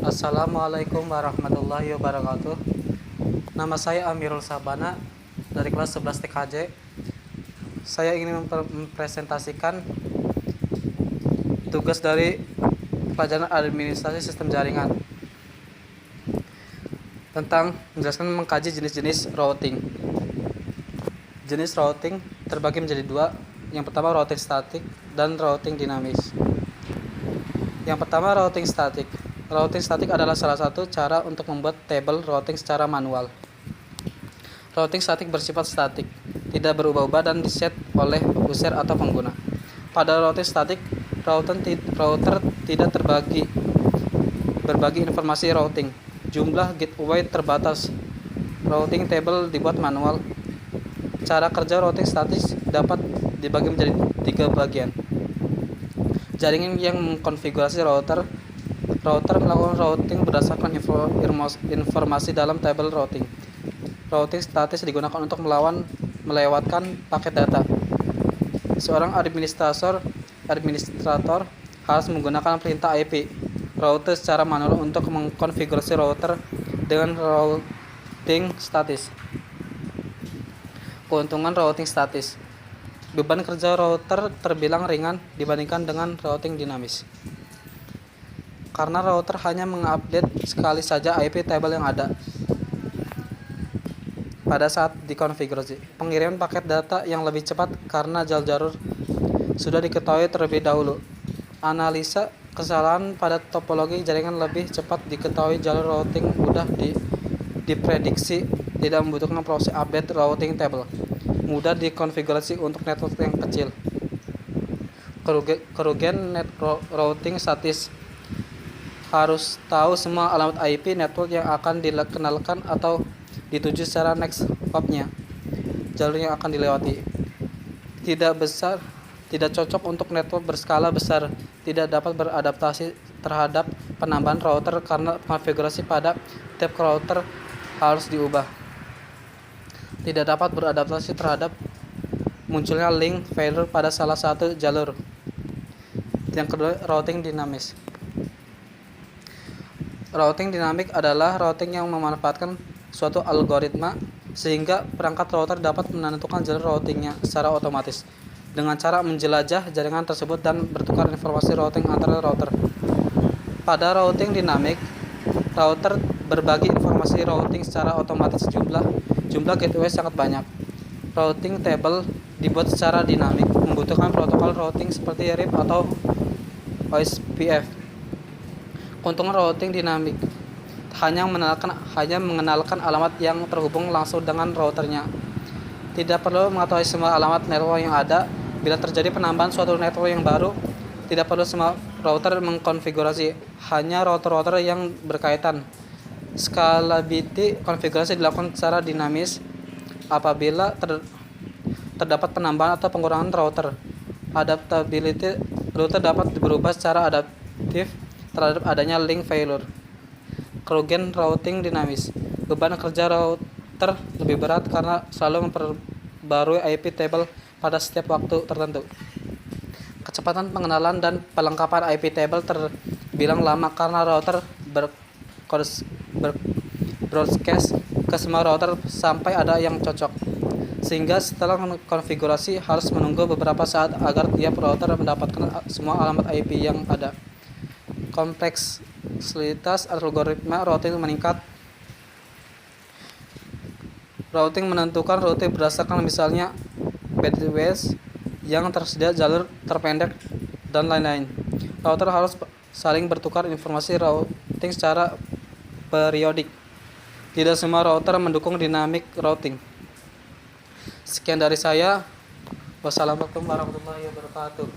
Assalamualaikum warahmatullahi wabarakatuh. Nama saya Amirul Sabana dari kelas 11 TKJ. Saya ingin mempresentasikan tugas dari pelajaran administrasi sistem jaringan tentang menjelaskan mengkaji jenis-jenis routing. Jenis routing terbagi menjadi dua. Yang pertama routing statik dan routing dinamis. Yang pertama routing statik. Routing statik adalah salah satu cara untuk membuat tabel routing secara manual. Routing statik bersifat statik, tidak berubah-ubah dan diset oleh user atau pengguna. Pada routing statik, router tidak berbagi informasi routing. Jumlah gateway terbatas. Routing table dibuat manual. Cara kerja routing statik dapat dibagi menjadi 3 bagian. Jaringan yang mengkonfigurasi router melakukan routing berdasarkan informasi dalam tabel routing. Routing statis digunakan untuk melewatkan paket data. Seorang administrator harus menggunakan perintah IP router secara manual untuk mengkonfigurasi router dengan routing statis. Keuntungan routing statis. Beban kerja router terbilang ringan dibandingkan dengan routing dinamis. Karena router hanya mengupdate sekali saja IP table yang ada pada saat dikonfigurasi. Pengiriman paket data yang lebih cepat karena jalur sudah diketahui terlebih dahulu. Analisa kesalahan pada topologi jaringan lebih cepat diketahui. Jalur routing mudah diprediksi, tidak membutuhkan proses update routing table. Mudah dikonfigurasi untuk network yang kecil. Kerugian routing statis. Harus tahu semua alamat IP network yang akan dikenalkan atau dituju secara next hop-nya. Jalur yang akan dilewati. Tidak cocok untuk network berskala besar. Tidak dapat beradaptasi terhadap penambahan router karena konfigurasi pada tiap router harus diubah. Tidak dapat beradaptasi terhadap munculnya link failure pada salah satu jalur. Yang kedua, routing dinamis. Routing dinamik adalah routing yang memanfaatkan suatu algoritma sehingga perangkat router dapat menentukan jalur routingnya secara otomatis dengan cara menjelajah jaringan tersebut dan bertukar informasi routing antara router. Pada routing dinamik, router berbagi informasi routing secara otomatis. Jumlah gateway sangat banyak. Routing table dibuat secara dinamik, membutuhkan protokol routing seperti RIP atau OSPF. Keuntungan routing dinamik hanya mengenalkan alamat yang terhubung langsung dengan routernya. Tidak perlu mengetahui semua alamat network yang ada. Bila terjadi penambahan suatu network yang baru, tidak perlu semua router mengkonfigurasi, hanya router-router yang berkaitan. Scalability konfigurasi dilakukan secara dinamis apabila terdapat penambahan atau pengurangan router. Adaptability router dapat berubah secara adaptif terhadap adanya link failure. Kerugian routing dinamis. Beban kerja router lebih berat karena selalu memperbarui IP table pada setiap waktu tertentu. Kecepatan pengenalan dan pelengkapan IP table terbilang lama karena router broadcast ke semua router sampai ada yang cocok. Sehingga setelah konfigurasi harus menunggu beberapa saat agar tiap router mendapatkan semua alamat IP yang ada. Kompleksitas algoritma routing meningkat. Routing menentukan rute berdasarkan misalnya bandwidth yang tersedia, jalur terpendek, dan lain-lain. Router harus saling bertukar informasi routing secara periodik. Tidak semua router mendukung dynamic routing. Sekian dari saya. Wassalamualaikum warahmatullahi wabarakatuh.